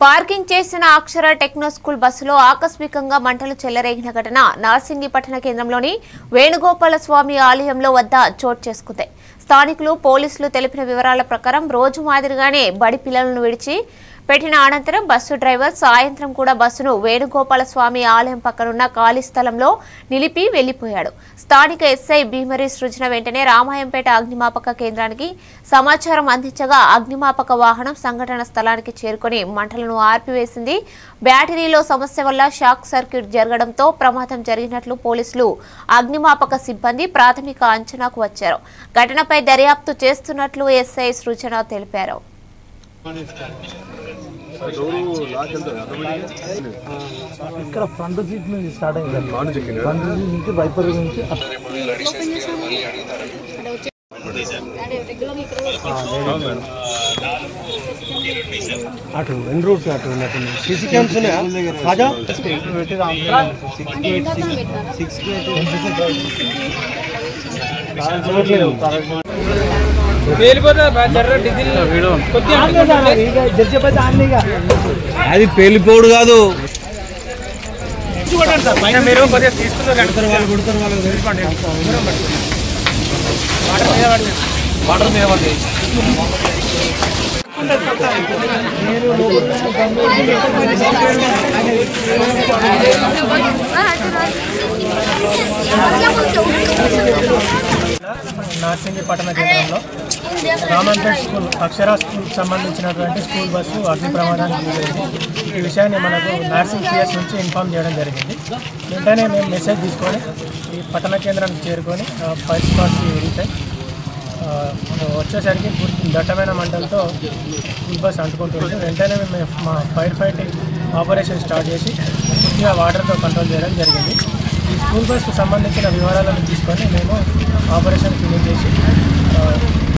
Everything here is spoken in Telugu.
పార్కింగ్ చేసిన అక్షర టెక్నో స్కూల్ బస్సులో ఆకస్మికంగా మంటలు చెలరేగిన ఘటన నార్సింగి పట్టణ కేంద్రంలోని వేణుగోపాల స్వామి ఆలయంలో వద్ద చోటు చేసుకుంది. స్థానికులు పోలీసులు తెలిపిన వివరాల ప్రకారం రోజు మాదిరిగానే బడి పిల్లలను విడిచి పెట్టిన అనంతరం బస్సు డ్రైవర్ సాయంత్రం కూడా బస్సును వేణుగోపాల స్వామి ఆలయం పక్కనున్న ఖాళీ స్థలంలో నిలిపి వెళ్లిపోయాడు. స్థానిక ఎస్ఐ భీమరి సృజన వెంటనే రామాయంపేట అగ్నిమాపక కేంద్రానికి సమాచారం అందించగా అగ్నిమాపక వాహనం సంఘటన స్థలానికి చేరుకుని మంటలను ఆర్పివేసింది. బ్యాటరీలో సమస్య వల్ల షాక్ సర్క్యూట్ జరగడంతో ప్రమాదం జరిగినట్లు పోలీసులు అగ్నిమాపక సిబ్బంది ప్రాథమిక అంచనాకు వచ్చారు. ఘటనపై దర్యాప్తు చేస్తున్నట్లు ఎస్ఐ సృజన తెలిపారు. ఇక్కడ ఫ్రంట్ సీట్ నుంచి స్టార్ట్ అయింది. ఫ్రంట్ సీట్ నుంచి వైపర్ నుంచి అటు రెండు రూట్స్ అటు ఉన్నట్టు సీసీ క్యామ్స్ ఉన్నాయా? అది పేలిపోడు కాదు. నార్సింగి పట్టణ కేంద్రంలో రామాయంపేట స్కూల్ అక్షర స్కూల్కి సంబంధించినటువంటి స్కూల్ బస్సు అగ్ని ప్రమాదానికి గురైంది. ఈ విషయాన్ని మనకు నార్సింగ్ సిఎస్ నుంచి ఇన్ఫామ్ చేయడం జరిగింది. వెంటనే మేము మెసేజ్ తీసుకొని ఈ పట్టణ కేంద్రానికి చేరుకొని ఫైర్ స్పాట్కి రీచ్ అయ్యి వచ్చేసరికి దట్టమైన మంటలతో స్కూల్ బస్ అంటుకుంటుంది. వెంటనే మేము మా ఫైర్ ఫైటింగ్ ఆపరేషన్ స్టార్ట్ చేసి పూర్తిగా వాటర్తో కంట్రోల్ చేయడం జరిగింది. ఈ స్కూల్ బస్కు సంబంధించిన వివరాలను తీసుకొని మేము ఆపరేషన్ ఫినిష్ చేసి